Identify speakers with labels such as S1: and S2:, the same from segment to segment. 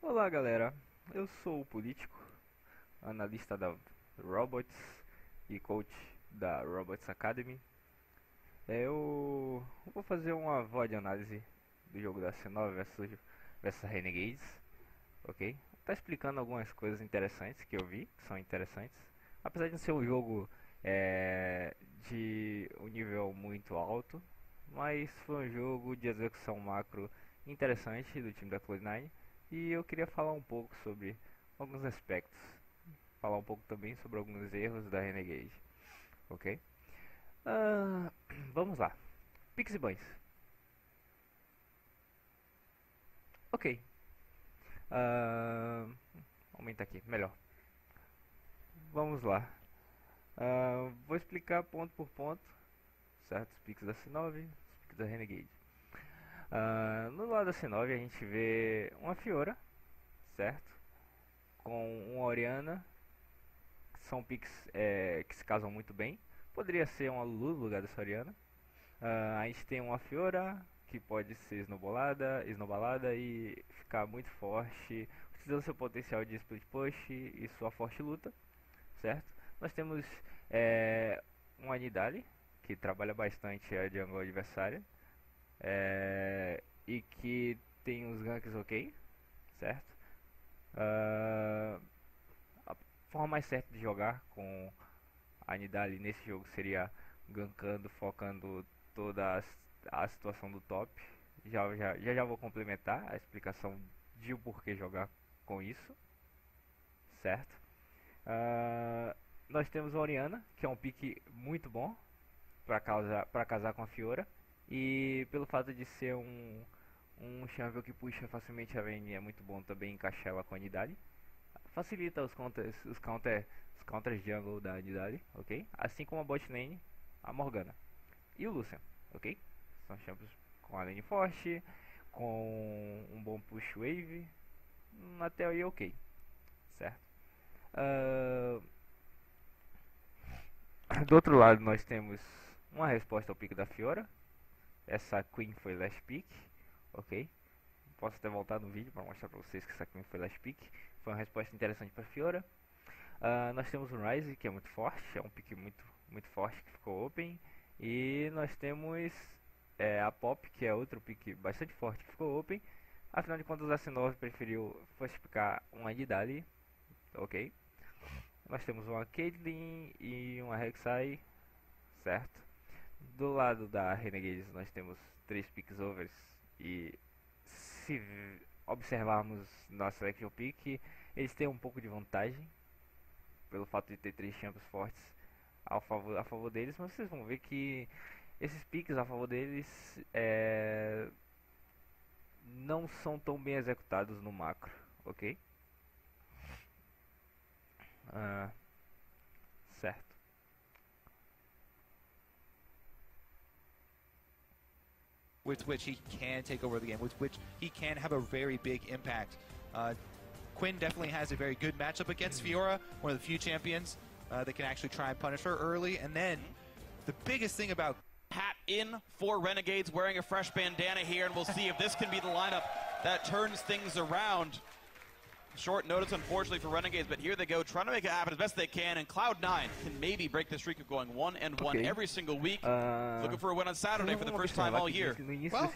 S1: Olá galera, eu sou o político, analista da Robots e coach da Robots Academy. Eu vou fazer uma VOD análise do jogo da C9 versus Renegades, ok? Tá explicando algumas coisas interessantes que eu vi, que são interessantes. Apesar de não ser um jogo de um nível muito alto, mas foi um jogo de execução macro interessante do time da Cloud9. E eu queria falar um pouco sobre alguns aspectos, falar um pouco também sobre alguns erros da Renegade, ok? Vamos lá, Pix e bans. Ok, aumentar aqui, melhor. Vamos lá, vou explicar ponto por ponto, certo? Os Pix da C9, os Pix da Renegade. No lado da C9 a gente vê uma Fiora, certo? Com uma Orianna, que são picks que se casam muito bem. Poderia ser uma Lulu no lugar dessa Orianna. A gente tem uma Fiora, que pode ser esnobalada e ficar muito forte, utilizando seu potencial de split push e sua forte luta, certo? Nós temos uma Nidali, que trabalha bastante a jungle adversária, e que tem uns ganks ok, certo? A forma mais certa de jogar com a Nidali nesse jogo seria gankando, focando toda a situação do top. Já vou complementar a explicação de o porquê jogar com isso, certo? Nós temos a Orianna, que é um pique muito bom para casar com a Fiora, e pelo fato de ser um champion que puxa facilmente a lane, é muito bom também encaixar ela com a Nidali. Facilita os counters jungle da Nidali, ok? Assim como a bot lane, a Morgana e o Lucian, ok? São champions com a lane forte, com um bom push wave, até aí ok, certo? Do outro lado nós temos uma resposta ao pick da Fiora. Essa Queen foi last pick, ok? Posso até voltar no vídeo para mostrar para vocês que essa Queen foi last pick. Foi uma resposta interessante para Fiora. Nós temos o Ryze, que é muito forte, é um pick muito forte que ficou open. E nós temos a Pop, que é outro pick bastante forte que ficou open. Afinal de contas, a C9 preferiu falsificar uma Nidali, ok? Nós temos uma Caitlyn e uma Rek'Sai, certo? Do lado da Renegades nós temos 3 picks overs, e se observarmos nossa selection pick, eles têm um pouco de vantagem pelo fato de ter 3 champions fortes a favor deles, mas vocês vão ver que esses picks a favor deles não são tão bem executados no macro, ok? Certo.
S2: With which he can take over the game, with which he can have a very big impact. Quinn definitely has a very good matchup against Fiora, one of the few champions that can actually try and punish her early. And then the biggest thing about
S3: hat in for Renegades, wearing a fresh bandana here, and we'll see if this can be the lineup that turns things around. Short notice, unfortunately, for Renegades, but here they go, trying to make it happen as best they can, and Cloud9 can maybe break the streak of going 1-1 every single week. Looking for a win on Saturday for the first time all year.
S2: well,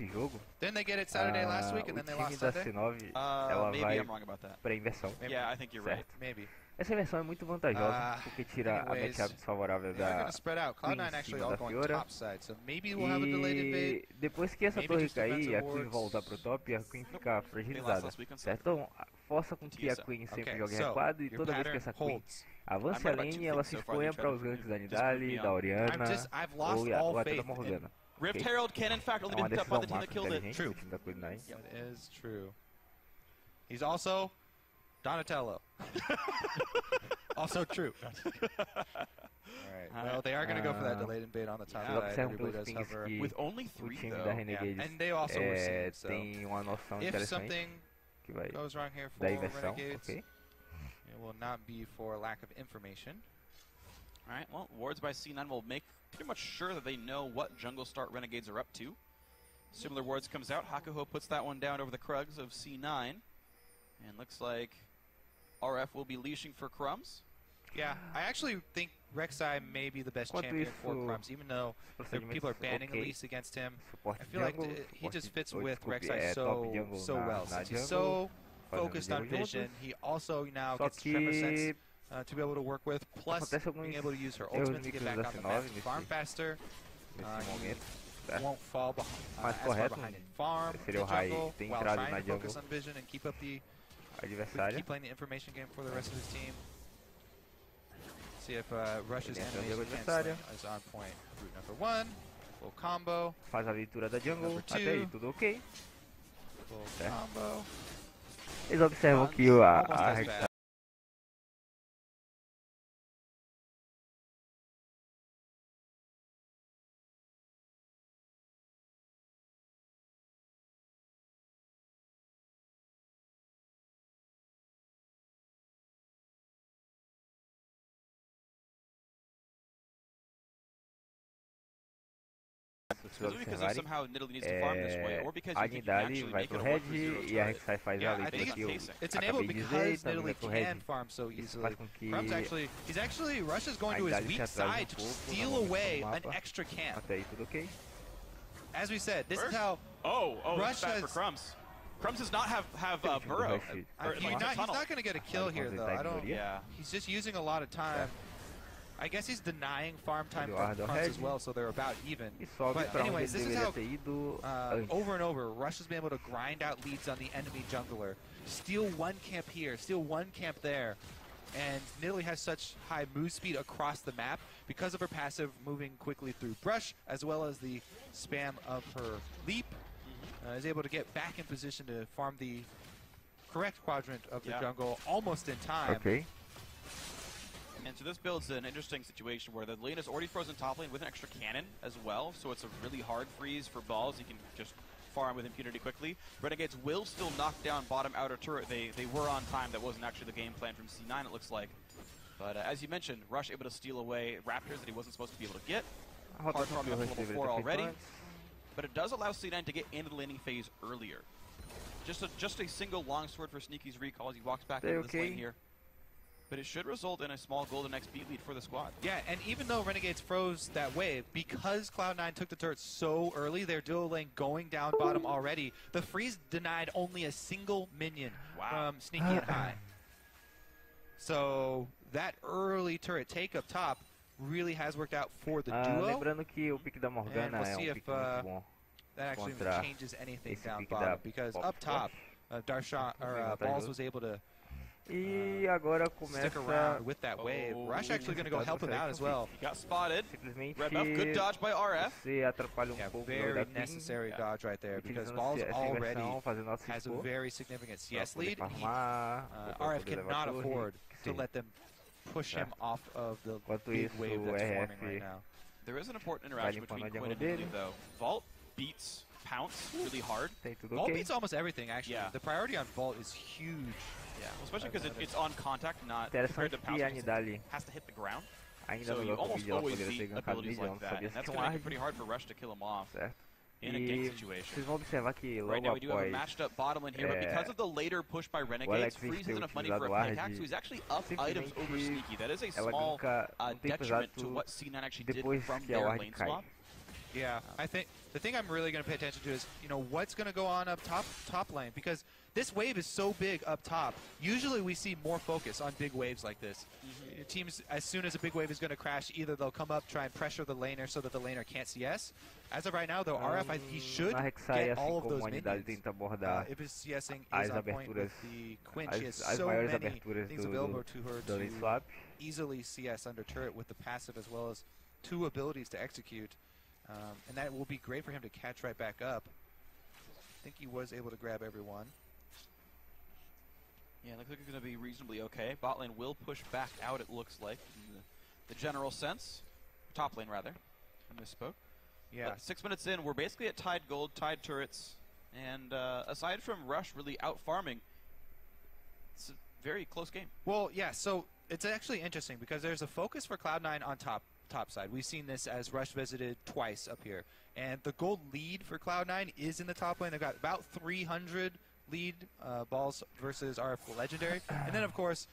S2: didn't they get it Saturday last week, and then they lost Sunday?
S3: Maybe I'm wrong about that. Yeah, I think you're right.
S2: Maybe.
S1: Essa versão é muito vantajosa porque tira a matchup desfavorável da Queen em cima da Fiora. E depois que essa torre cair e a Queen voltar pro top, a Queen fica fragilizada, certo? Então força com que a Queen sempre jogue recuado, e toda vez que essa Queen avance a lane, ela se exponha para os ganks da Nidali, da Orianna ou até da Morgana.
S3: Rift Herald can in fact only be picked up by the team that killed it.
S2: True. That is true. He's also Donatello. Also true. Alright, well, they are going to go for that delayed invade on the top side. Everybody does hover.
S3: With only 3 though.
S2: And they also were seen, so
S1: tem uma noção
S2: if
S1: interessante
S2: something
S1: que vai
S2: goes wrong here for
S1: da inversão,
S2: Renegades,
S1: ok?
S2: it will not be for lack of information.
S3: Alright, well, wards by C9 will make pretty much sure that they know what jungle start Renegades are up to. Similar wards comes out. Hakuho puts that one down over the Krugs of C9. And looks like RF will be leashing for Crumbs.
S2: Yeah, I actually think Rek'Sai may be the best champion for Crumbs, even though people are banning Elise against him. I feel like he just fits with Rek'Sai so well, since he's so focused on vision. He also now gets Tremor Sense to be able to work with, plus being able to use her ultimate to get back on the map to farm faster. Won't fall as far behind in farm, in jungle, while trying to focus on vision and keep up the keep playing the information game for the rest of his team. See if Rush's animation is on point. Route number 1, full combo.
S1: Faz a leitura da jungle,
S2: Number
S1: até aí tudo ok.
S2: Full combo.
S1: Eles observam que a
S3: Because of somehow Nidalee needs to farm this way, or because
S1: a
S3: you think you can
S1: Nidalee
S3: actually
S1: vai
S3: make it
S1: pro
S3: a 1
S1: red
S3: for 0
S1: e a Rek'Sai faz a
S2: I
S1: leitura
S2: think
S1: que eu
S2: it's enabled
S1: acabei de
S2: because
S1: dizer,
S2: Nidalee
S1: pro red.
S2: can farm so easily.
S1: Faz com que
S2: Crumbs actually, Rush is going to his weak side to steal away an extra camp.
S1: Até aí tudo ok.
S2: As we said, this is how
S3: Rush bad for Crumbs. Crumbs does not have Burrow.
S2: He's not going to get a kill here, though. I don't.
S3: Yeah.
S2: He's just using a lot of time. I guess he's denying farm time from Crumbs as well, so they're about even. But anyways, this is how over and over, Rush has been able to grind out leads on the enemy jungler, steal one camp here, steal one camp there, and Nidalee has such high move speed across the map because of her passive moving quickly through brush, as well as the spam of her leap, is able to get back in position to farm the correct quadrant of the jungle almost in time.
S1: Okay.
S3: And so this build's an interesting situation where the lane is already frozen top lane with an extra cannon as well, so it's a really hard freeze for balls. You can just farm with impunity quickly. Renegades will still knock down bottom outer turret. They were on time. That wasn't actually the game plan from C9, it looks like. But as you mentioned, Rush able to steal away Raptors that he wasn't supposed to be able to get. Hard farming up to level 4 already. But it does allow C9 to get into the laning phase earlier. Just a single longsword for Sneaky's recall as he walks back into this lane here. But it should result in a small golden XP lead for the squad.
S2: Yeah, and even though Renegades froze that wave, because Cloud9 took the turret so early, their duo lane going down bottom already, the freeze denied only a single minion from Sneaky and High. So that early turret take up top really has worked out for the duo.
S1: Lembrando que o pick da Morgana
S2: we'll
S1: é
S2: see
S1: pick muito bom.
S2: That actually changes anything down bottom, because up top, Darshan or Balls was able to
S1: E agora
S2: stick
S1: começa
S2: around with that wave. Rush actually going to go help him out as well.
S3: He got spotted.
S1: simplesmente
S3: Red buff, good dodge by RF.
S1: Você atrapalha pouco
S2: very necessary dodge right there, because Balls already has a very significant CS lead. RF cannot afford to let them push him off of the big wave that's forming right now.
S3: There is an important interaction between Quinn and Nidalee, though. Vault beats Pounce really hard.
S2: Vault beats almost everything, actually. The priority on Vault is huge.
S3: Yeah, well, especially because it's on contact, not compared to Pounce, has to hit the ground. So you almost always see abilities like that, and that's going to make it pretty hard for Rush to kill him off in a gank situation. Right now we do have a matched up bottom lane here, but because of the later push by Renegades, Freeze has enough money for a pickaxe, so he's actually up items over Sneaky. That is a small detriment to what C9 actually did from their lane swap.
S2: Yeah, I think the thing I'm really going to pay attention to is, what's going to go on up top lane, because this wave is so big up top. Usually we see more focus on big waves like this. Teams, as soon as a big wave is going to crash, either they'll come up, try and pressure the laner so that the laner can't CS. As of right now, though, RF, he should get all of those minions. If his CSing is on point with the Quinn, she has so many things available to her to easily CS under turret with the passive as well as 2 abilities to execute. And that will be great for him to catch right back up. I think he was able to grab everyone.
S3: Yeah, looks like it's going to be reasonably okay. Bot lane will push back out, it looks like, in the general sense. Top lane, rather. I misspoke.
S2: Yeah.
S3: But 6 minutes in, we're basically at tied gold, tied turrets. And aside from Rush really out-farming, it's a very close game.
S2: Well, yeah, so it's actually interesting because there's a focus for Cloud9 on top side. We've seen this as Rush visited twice up here. And the gold lead for Cloud9 is in the top lane. They've got about 300 lead balls versus RF Legendary. And then, of course,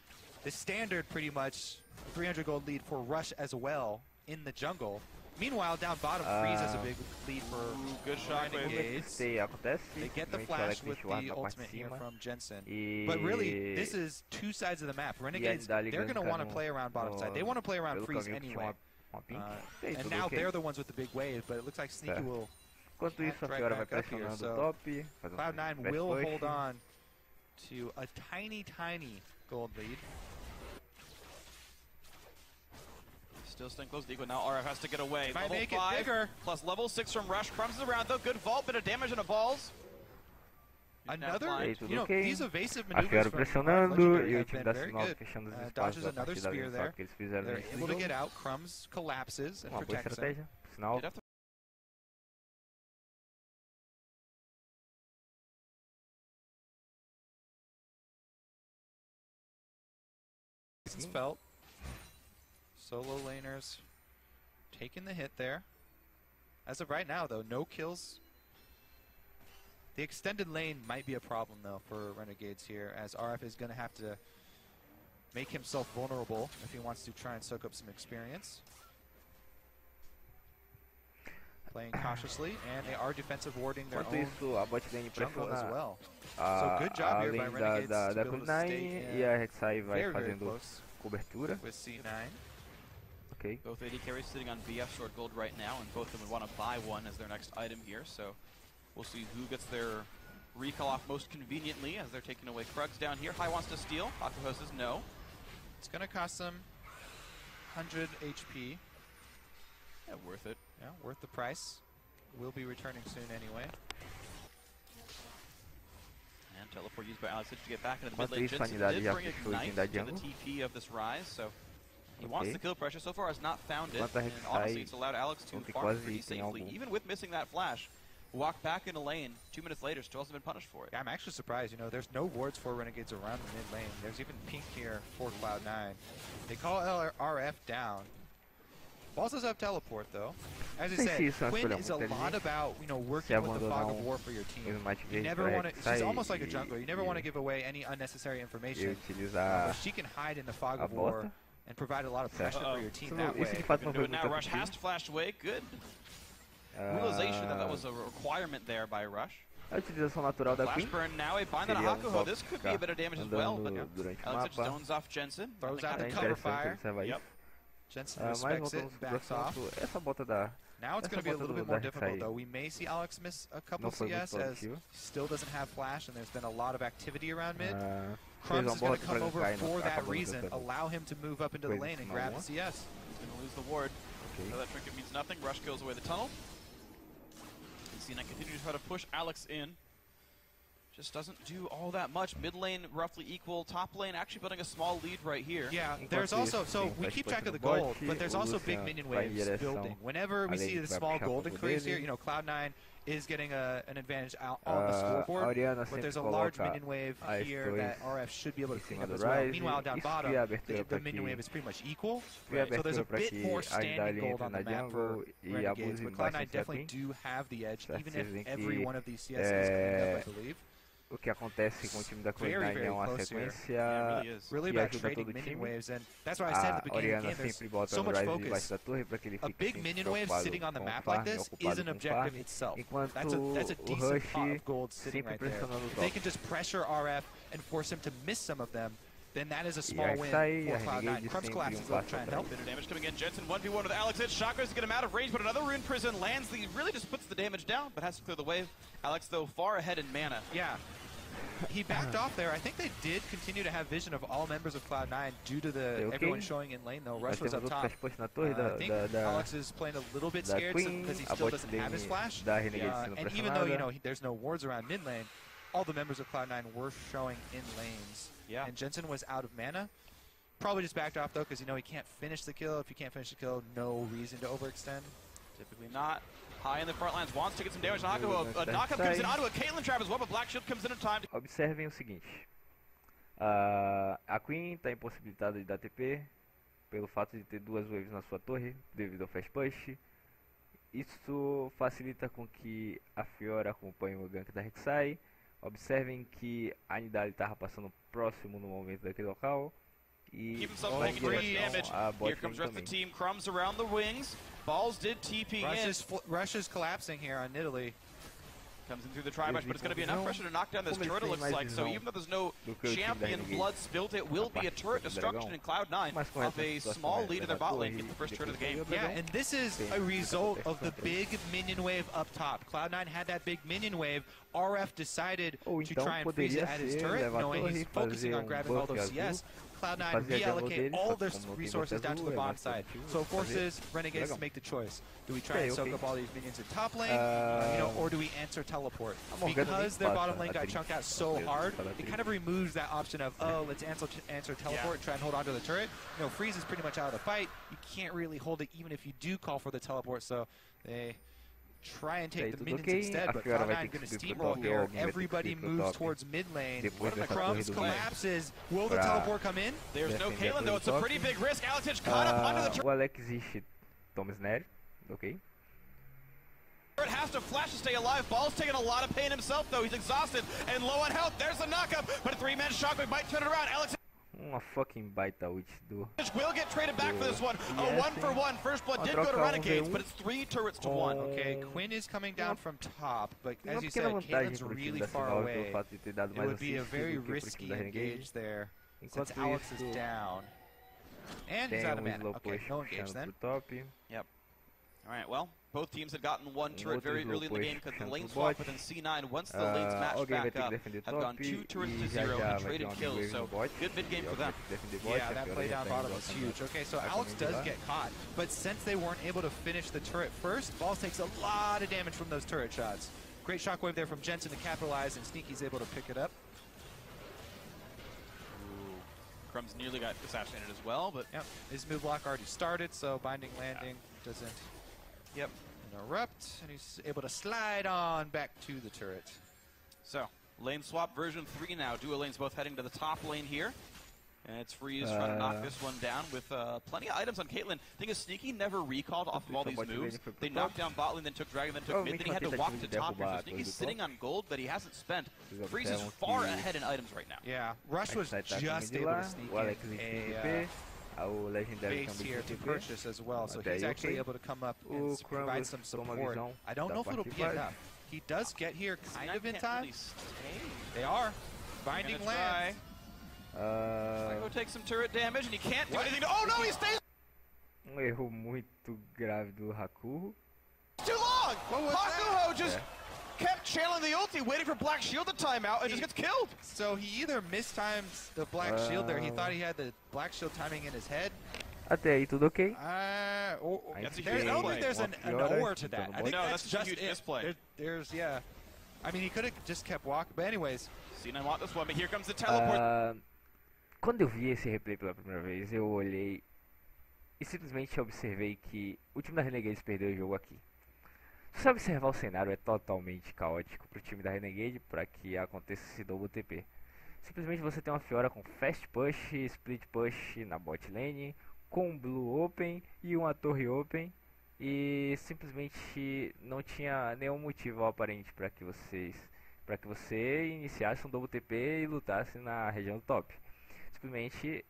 S2: the standard pretty much 300 gold lead for Rush as well in the jungle. Meanwhile, down bottom, Freeze has a big lead for
S3: good shot.
S2: Renegades. They get the flash with the ultimate here from Jensen. But really, this is two sides of the map. Renegades, they're going to want to play around bottom side. They want to play around Freeze anyway. And now they're the ones with the big wave, but it looks like Sneaky will
S1: Enquanto isso, a Fiora vai pressionando o top.
S2: Cloud9 will hold on to a tiny gold lead.
S3: Still staying close to Eagle. Now RF has to get away.
S2: Might
S3: level
S2: make
S3: 5
S2: it bigger.
S3: plus level 6 from Rush. Crumbs is around though. Good vault, bit of damage on the balls.
S2: Another, you know, these evasive
S1: a
S2: maneuvers
S1: Fiora
S2: from
S1: pressionando e o
S2: have
S1: time
S2: been
S1: da
S2: very
S1: Sinop
S2: good.
S1: fechando os espaços
S2: Dodges
S1: a
S2: another
S1: partir da
S2: spear
S1: linha
S2: there.
S1: que eles fizeram
S2: They're
S1: nesse
S2: able to
S1: jogo.
S2: get out. Crumbs collapses and
S1: Uma boa
S2: protects him.
S1: estratégia, sinal.
S2: Felt. Solo laners taking the hit there. As of right now, though, no kills. The extended lane might be a problem, though, for Renegades here, as RF is going to have to make himself vulnerable if he wants to try and soak up some experience. Playing cautiously, and they are defensive warding their own jungle as well. So good job here by Renegades to be able to stay very, very close
S1: cobertura.
S2: with C9.
S1: Okay.
S3: Both AD carries sitting on BF short gold right now, and both of them would want to buy one as their next item here. So we'll see who gets their recall off most conveniently as they're taking away Krugs down here. High wants to steal. Hakuho says no.
S2: It's going to cost them 100 HP.
S3: Yeah, worth it.
S2: Yeah, worth the price. Will be returning soon anyway.
S3: And teleport used by Alex to get back into the mid
S1: Enquanto
S3: lane.
S1: isso,
S3: Jensen
S1: Sanidade
S3: did
S1: já
S3: bring
S1: fechou o item
S3: Ignite
S1: da
S3: to the
S1: jungle.
S3: TP of this Rise, so he wants the kill pressure. So far has not found it.
S1: Enquanto a
S3: And
S1: Rex
S3: honestly,
S1: sai,
S3: it's allowed Alex to
S1: ontem
S3: farm
S1: quase
S3: pretty
S1: tem
S3: safely.
S1: algum.
S3: Even with missing that flash, walk back into lane 2 minutes later, still hasn't been punished for it.
S2: Yeah, I'm actually surprised. You know, there's no wards for Renegades around the mid lane. There's even pink here for Cloud9. They call RF down. Balls does have teleport though. As I said, Quinn is a lot about, you know, working with the fog of war for your team. You never want to. She's almost like a jungler. You never want to give away any unnecessary information. But she can hide in the fog of war and provide a lot of pressure for your team that way.
S3: Now Rush has to flash away. Good realization that was a requirement there by Rush.
S1: A utilização natural da
S3: Flash
S1: Queen.
S3: burn now, a bind on a Hakuho. This could be a bit of damage as well, but Alex stones off Jensen.
S2: Throws out the cover fire.
S3: Yep.
S2: Jensen respects it and backs off.
S1: Essa bota da
S2: Now it's going to be a little bit more difficult, though. We may see Alex miss a couple CS as he still doesn't have flash, and there's been a lot of activity around mid. Crumbs is going to come over for that reason, allow him to move up into the lane and grab the CS.
S3: He's going to lose the ward. So that trinket means nothing. Rush kills away the tunnel. Cena continues to try to push Alex in. Just doesn't do all that much. Mid lane roughly equal. Top lane actually building a small lead right here.
S2: Yeah, there's also, so we keep track of the gold, but there's also big minion waves building. Whenever we see the small gold increase here, you know, Cloud9 is getting an advantage out on the scoreboard, but there's a large minion wave here that RF should be able to clean up as well. Meanwhile, down bottom, the minion wave is pretty much equal, so there's a bit more standing gold on the map for Renegades, but Cloud9 definitely do have the edge, even if every one of these CS is coming up, I believe.
S1: O que acontece com o time da Cloud9 é uma sequência
S2: really
S1: que
S2: about
S1: ajuda
S2: trading
S1: todo o
S2: minion
S1: time.
S2: waves, and that's why I said at the beginning of the game, there's so much focus. A big minion wave sitting on the map like this is an objective itself. That's a decent pot of gold sitting right there. If they can just pressure RF and force him to miss some of them, then that is a small win for Cloud9. Crumbs collapses up, trying to help.
S3: Bit of damage coming in. Jensen 1v1 with Alex. Hits Shockers to get him out of range, but another Rune Prison lands. He really just puts the damage down, but has to clear the wave. Alex, though, far ahead in mana.
S2: Yeah. He backed off there. I think they did continue to have vision of all members of Cloud9 due to the everyone showing in lane, though. Rush was up top. I think Alex is playing a little bit scared because he still doesn't have his flash. And even though, you know, there's no wards around mid lane, all the members of Cloud9 were showing in lanes.
S3: Yeah.
S2: And Jensen was out of mana. Probably just backed off, though, because, you know, he can't finish the kill. If you can't finish the kill, no reason to overextend.
S3: Typically not. High in the front lines, wants to get some damage. A knockup comes in onto a Caitlyn trap as well, but Black Shield comes in time.
S1: Observem o seguinte. A Queen está impossibilitada de dar TP pelo fato de ter duas waves na sua torre devido ao fast push. Isso facilita com que a Fiora acompanhe o gank da Rek'Sai, Observem que a Nidali estava passando próximo no momento daquele local. E
S3: Keep himself
S1: vai
S3: taking too
S1: em
S3: much damage.
S1: direção à bot
S3: Here
S1: lane
S3: comes the rest of the
S1: também.
S3: team. Crumbs around the wings. Balls did TP in.
S2: Rush is collapsing here on Italy.
S3: Comes in through the tri-bush, but it's going to be enough pressure to knock down this turret, it looks like. So even though there's no champion blood spilt, it will be a turret destruction in Cloud9 off a small lead in their bot lane, get the first turret of the game.
S2: Yeah, and this is a result of the big minion wave up top. Cloud9 had that big minion wave. RF decided to try and freeze it at his turret, knowing he's focusing on grabbing all those CS. Cloud9 reallocate all their resources down to the bottom side. So it forces Renegades to make the choice. Do we try and soak up all these minions in top lane, or do we answer teleport? Because their bottom lane got chunked out so hard, it kind of removes that option of, oh, let's answer teleport and try and hold on to the turret. You know, Freeze is pretty much out of the fight. You can't really hold it even if you do call for the teleport, so they try and take the minions instead, but Cloud9 going to steamroll here. Everybody moves towards mid lane. Crumbs collapses. Will the teleport come in?
S3: There's no Caitlyn, though. It's a pretty big risk. Alex caught up under the turret.
S1: O Alex existe toma snare, ok?
S3: Has to flash to stay alive. Ball's taking a lot of pain himself, though. He's exhausted and low on health. There's the knockup, but a three-man shockwave might turn it around. Alex
S1: Uma fucking baita ult do...
S3: will get traded back for this one. A 1-for-1. First blood did go to Renegades, but it's 3 turrets to 1.
S2: Okay, Quinn is coming down from top, but as you said, Caitlyn's really far away. It would be a very risky engage there, since Alex is down. And he's out of mana. Okay, no engage then.
S3: Yep. Alright, well, both teams had gotten one turret very early in the game because the lane swap within C9, once the lanes matched back up, have gone 2 turrets to 0 and traded kills, so good mid-game for them.
S2: Yeah, that play down bottom was huge. Okay, so Alex does get caught, but since they weren't able to finish the turret first, Balls takes a lot of damage from those turret shots. Great shockwave there from Jensen to capitalize, and Sneaky's able to pick it up.
S3: Crumbs nearly got assassinated as well, but...
S2: Yep, his move block already started, so binding landing doesn't...
S3: Yep.
S2: Interrupt, and he's able to slide on back to the turret.
S3: So, lane swap version 3 now. Duo lanes both heading to the top lane here. And it's Freeze trying to knock this one down with plenty of items on Caitlyn. Thing is, Sneaky never recalled off of all these moves. They knocked down bot lane, then took Dragon, then took mid, then he had to walk to top here. So Sneaky's sitting on gold that he hasn't spent. Freeze is far ahead in items right now.
S2: Yeah, Rush was just able to sneak in a base here to purchase as well, so he's actually able to come up and provide some support. I don't know if it'll be enough. He does get here kind of in time.
S3: Really
S2: they are. Binding land.
S3: Go take some turret damage, and he can't do anything. Oh no, he stays.
S1: Erro muito grave do Hakuho.
S3: Too long! Hakuho just kept channeling the ulti, waiting for Black Shield to time out, and just gets killed.
S2: So he either mistimes the Black Shield there. He thought he had the Black Shield timing in his head.
S1: Até aí tudo ok?
S2: I don't think there's an or to that. I think
S3: that's just a huge misplay.
S2: There's, yeah. I mean, he could have just kept walking, but anyways.
S3: C9 want this one, but here comes the teleport.
S1: Quando eu vi esse replay pela primeira vez, eu olhei e simplesmente observei que o time da Renegades perdeu o jogo aqui. Se você observar o cenário, é totalmente caótico para o time da Renegade para que aconteça esse double TP. Simplesmente você tem uma Fiora com fast push, split push na bot lane, com blue open e uma torre open, e simplesmente não tinha nenhum motivo aparente para que você iniciasse um double TP e lutasse na região do top. Simplesmente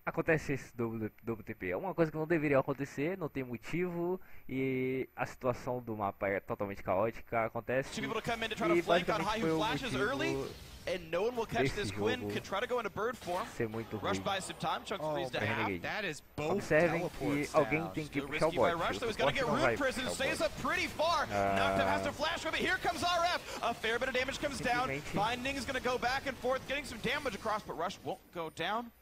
S1: acontece esse double TP. É uma coisa que não deveria acontecer, não tem motivo, e a situação do mapa é totalmente caótica, acontece. E basicamente foi o motivo
S3: and no one will catch this Quinn. Could try to go into bird form. Rush by some time. Chunk freeze to half.
S2: That is both
S1: observem que alguém tem que puxar o bot.
S3: Rush, though, he's gonna get Rune Prison. Stays up pretty far. Knocked him, has to flash with it. Here comes RF. A fair bit of damage comes down. Binding is gonna go back and forth, getting some damage across, but Rush won't go down.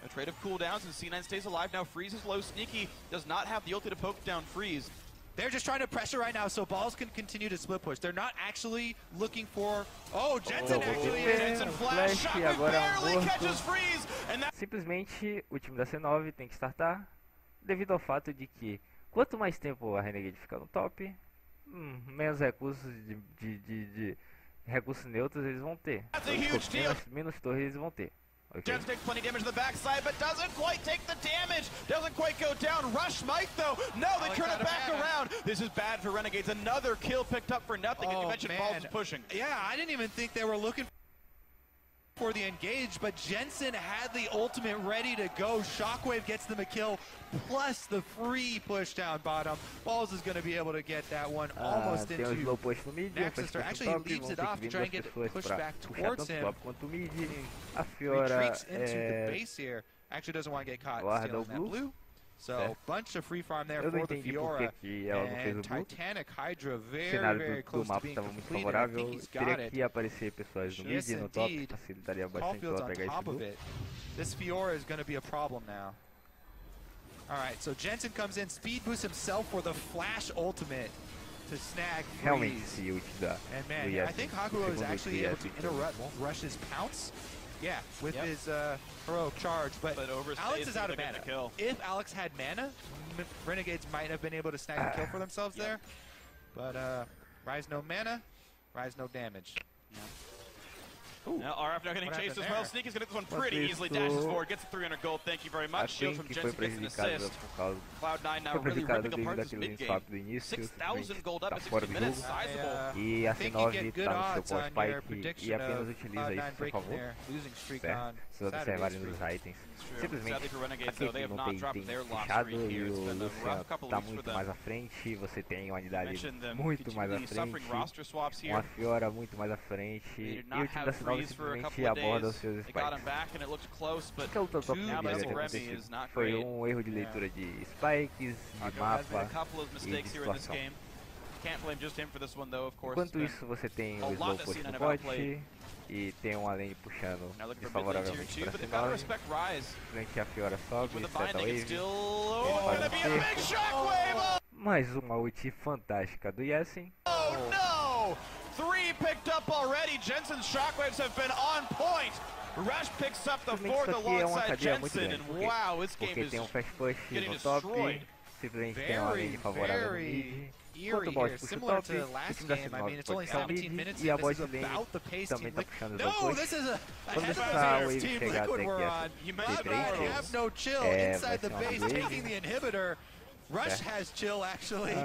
S3: A trade of cooldowns, and C9 stays alive. Now Freeze is low. Sneaky does not have the ulti to poke down Freeze.
S2: They're just trying to pressure right now so Balls can continue to split push. They're not actually looking for... Oh, Jensen actually is.
S3: Jensen flash, shot, barely catches Freeze. And that...
S1: Simplesmente o time da C9 tem que startar, devido ao fato de que quanto mais tempo a Renegade ficar no top, menos recursos de recursos neutros eles vão ter. Menos torres eles vão ter. Okay.
S3: Jens takes plenty of damage to the backside, but doesn't quite take the damage. Doesn't quite go down. Rush might, though. No, they turn it back around. This is bad for Renegades. Another kill picked up for nothing. And you mentioned Balls is pushing.
S2: Yeah, I didn't even think they were looking for the engage, but Jensen had the ultimate ready to go. Shockwave gets them a kill, plus the free push down bottom. Balls is going to be able to get that one almost into Nexus. Actually, he leaves it off to try and get it pushed back towards him. He retreats into the base here. Actually doesn't want to get caught stealing that blue. So, bunch of free farm there for the Fiora, and Titanic Hydra very close to being completed. I think he's got it. Yes, indeed. Caulfield's on top of it. This Fiora is going to be a problem now. Alright, so Jensen comes in, speed boosts himself for the flash ultimate to snag Freeze. And man, I think Hakuo is actually able to interrupt Rush's pounce. Yeah, with his heroic charge, but Alex is out of mana. If Alex had mana, Renegades might have been able to snag a kill for themselves there. But Rise no mana, Rise no damage.
S3: Now RF now getting chased as well. Sneaky's going to get this one pretty easily. Dashes forward, gets the 300 gold. Thank you very much. Shield from Jensen gets an assist. Cloud9 now really ripping apart this mid-game. 6,000 gold up in 60 minutes. Sizable.
S1: I
S2: think you get good odds on your prediction of Cloud9 breaking their losing streak on Saturday.
S3: Sadly for Renegades, though, they have not dropped their loss streak here. It's been a rough couple of weeks for them.
S1: mais à frente, você tem uma unidade muito mais à frente, uma Fiora muito mais à frente, e o time da Sinal simplesmente aborda os seus spikes. Que é o top foi erro de leitura de spikes, de mapa e de situação. Enquanto isso, você tem o slow push no bot, e tem um lane puxando desfavoravelmente para Sinal. Frente a Fiora sobe, seta wave, mais uma ult fantástica do Yesin.
S3: Oh no! 3 picked up already. Jensen's shockwaves have been on point. Rush picks up the 4th alongside Jensen, and wow, this game is getting destroyed.
S1: Simplesmente tem uma lane favorável no mid. Enquanto o bot puxa o top, o time da Sinal pode puxar o mid, e a bot lane também tá puxando o push. Quando essa wave chegar até aqui a T3 kills, vai ser uma wave.
S2: Rush has chill actually.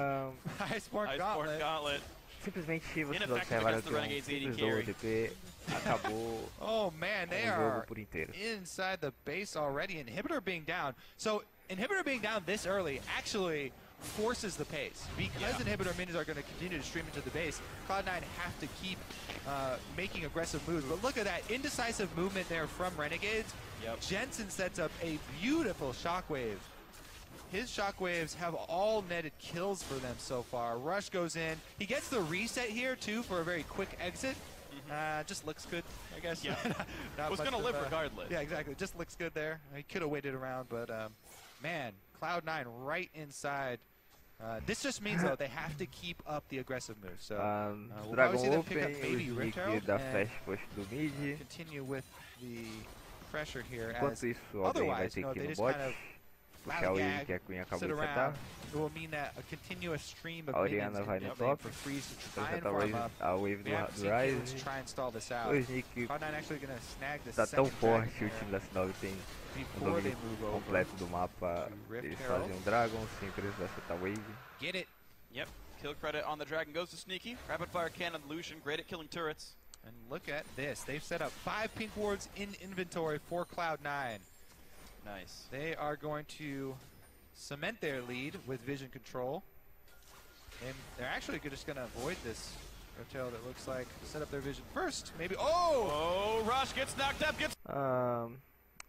S2: Iceborne Gauntlet.
S1: Simplesmente vocês observaram que um simples OTP acabou
S2: oh man, they
S1: o jogo
S2: are
S1: por inteiro.
S2: Inside the base already. Inhibitor being down. So Inhibitor being down this early actually forces the pace. Because Inhibitor minis are going to continue to stream into the base, Cloud9 have to keep making aggressive moves. But look at that indecisive movement there from Renegades. Jensen sets up a beautiful shockwave. His shockwaves have all netted kills for them so far. Rush goes in. He gets the reset here, too, for a very quick exit. Just looks good, I guess.
S3: Yeah. Was going to live regardless.
S2: Yeah, exactly. Just looks good there. He could have waited around, but, man, Cloud9 right inside. This just means, though, they have to keep up the aggressive moves. So we'll probably see them pick up maybe Rift Herald and continue with the pressure here. As otherwise, no, they just kind of
S1: que a Queen acabou de setar.
S2: It will mean that a continuous stream of
S1: Orianna vai no top,
S2: for Freeze to try and
S1: farm
S2: up.
S1: A wave do Rise.
S2: Try and stall this out.
S1: O Sneak
S2: actually going to snag the
S1: tá tão forte, o time da Sinal tem um domínio completo do mapa. Eles fazem um Dragon sem precisar setar wave.
S2: Get it.
S3: Yep. Kill credit on the Dragon goes to Sneaky. Rapid fire cannon Lucian, great at killing turrets.
S2: And look at this. They've set up 5 pink wards in inventory for Cloud9.
S3: Nice.
S2: They are going to cement their lead with vision control. And they're actually just going to avoid this Reptile that looks like set up their vision first. Maybe. Oh!
S3: Oh, Rush gets knocked up.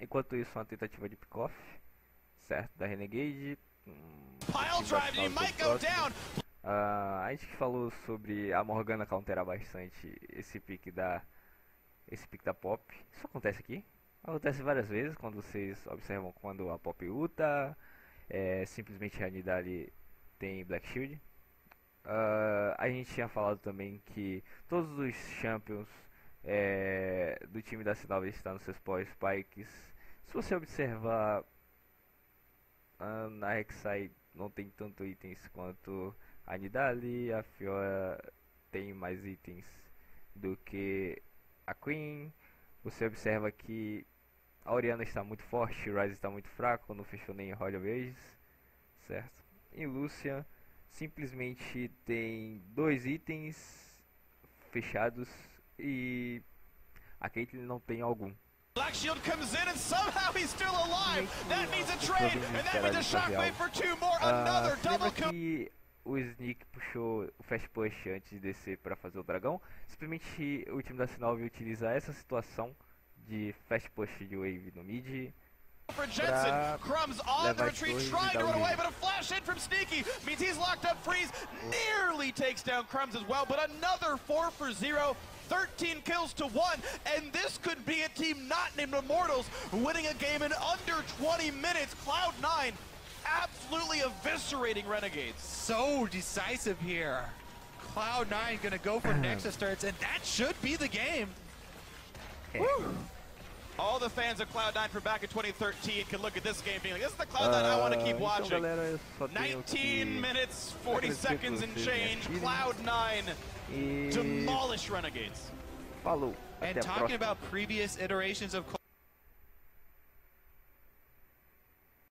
S1: Enquanto isso, uma tentativa de pick-off. Certo, da Renegade.
S3: Pile drive, he might go down!
S1: A gente falou sobre a Morgana counterar bastante esse pick da Pop. Isso acontece aqui. Acontece várias vezes quando vocês observam quando a Pop ulta, simplesmente a Nidali tem Black Shield. A gente tinha falado também que todos os champions do time da Sinal estão nos seus power spikes. Se você observar, na Rek'Sai não tem tanto itens quanto a Nidali, a Fiora tem mais itens do que a Queen. Você observa que a Orianna está muito forte, o Ryze está muito fraco, não fechou nem Royal Waves, certo? Em Lucian, simplesmente tem 2 itens fechados e a Caitlyn não tem algum.
S3: Black Shield comes in and somehow he's still alive. That means a trade, and that means a shockwave for 2 more. Another double kill.
S1: Que o Sneak puxou o Fast Push antes de descer para fazer o dragão. Simplesmente o time da Sinov utiliza essa situação de Fast Push de Wave no mid.
S3: For Jensen, Crumbs on the retreat, trying to run away, but a flash in from Sneaky means he's locked up. Freeze nearly takes down Crumbs as well, but another 4 for 0. 13 kills to 1, and this could be a team not named Immortals winning a game in under 20 minutes. Cloud9 absolutely eviscerating Renegades.
S2: So decisive here. Cloud9 gonna go for Nexus starts, and that should be the game.
S3: Woo. All the fans of Cloud9 from back in 2013 can look at this game being like, this is the Cloud9 I want to keep watching. 19 minutes, 40 seconds and change. Cloud9 demolish Renegades.
S1: Falou.
S2: And talking about previous iterations of